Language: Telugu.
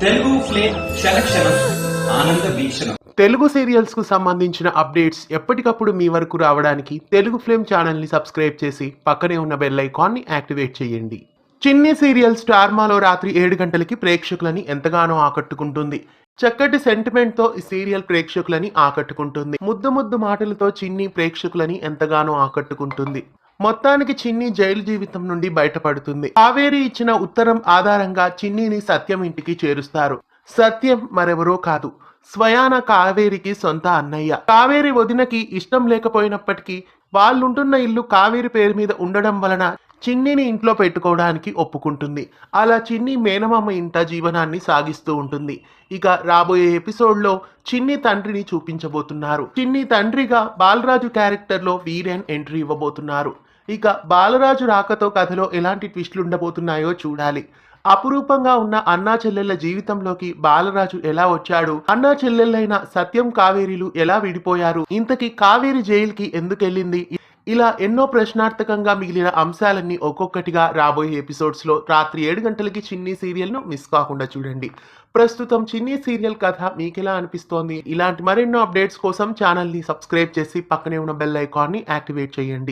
తెలుగు ఫ్లేమ్ క్షణక్షణం ఆనంద వీక్షణం. తెలుగు సీరియల్స్ కు సంబంధించిన అప్డేట్స్ ఎప్పటికప్పుడు మీ వరకు రావడానికి తెలుగు ఫ్లేమ్ ఛానల్ ని సబ్స్క్రైబ్ చేసి పక్కనే ఉన్న బెల్ ఐకాన్ ని యాక్టివేట్ చేయండి. చిన్ని సీరియల్ స్టార్మాలో రాత్రి 7 గంటలకి ప్రేక్షకులని ఎంతగానో ఆకట్టుకుంటుంది. చక్కటి సెంటిమెంట్ తో ఈ సీరియల్ ప్రేక్షకులని ఆకట్టుకుంటుంది. ముద్దు ముద్దు మాటలతో చిన్ని ప్రేక్షకులని ఎంతగానో ఆకట్టుకుంటుంది. మొత్తానికి చిన్ని జైలు జీవితం నుండి బయటపడుతుంది. కావేరి ఇచ్చిన ఉత్తరం ఆధారంగా చిన్నిని సత్యం ఇంటికి చేరుస్తారు. సత్యం మరెవరో కాదు, స్వయాన కావేరికి సొంత అన్నయ్య. కావేరి వదినకి ఇష్టం లేకపోయినప్పటికీ వాళ్ళుంటున్న ఇల్లు కావేరి పేరు మీద ఉండడం వలన చిన్నిని ఇంట్లో పెట్టుకోవడానికి ఒప్పుకుంటుంది. అలా చిన్ని మేనమామ ఇంట జీవనాన్ని సాగిస్తూ ఉంటుంది. ఇక రాబోయే ఎపిసోడ్లో చిన్ని తండ్రిని చూపించబోతున్నారు. చిన్ని తండ్రిగా బాలరాజు క్యారెక్టర్లో వీరేన్ ఎంట్రీ ఇవ్వబోతున్నారు. ఇక బాలరాజు రాకతో కథలో ఎలాంటి ట్విస్టులు ఉండబోతున్నాయో చూడాలి. అపురూపంగా ఉన్న అన్నా చెల్లెళ్ల జీవితంలోకి బాలరాజు ఎలా వచ్చాడు, అన్నా చెల్లెళ్ళైన సత్యం కావేరీలు ఎలా విడిపోయారు, ఇంతకీ కావేరి జైలుకి ఎందుకెళ్ళింది, ఇలా ఎన్నో ప్రశ్నార్థకంగా మిగిలిన అంశాలన్నీ ఒక్కొక్కటిగా రాబోయే ఎపిసోడ్స్ లో రాత్రి 7 గంటలకి చిన్ని సీరియల్ ను మిస్ కాకుండా చూడండి. ప్రస్తుతం చిన్ని సీరియల్ కథ మీకెలా అనిపిస్తోంది? ఇలాంటి మరెన్నో అప్డేట్స్ కోసం ఛానల్ ని సబ్స్క్రైబ్ చేసి పక్కనే ఉన్న బెల్ ఐకాన్ ని యాక్టివేట్ చేయండి.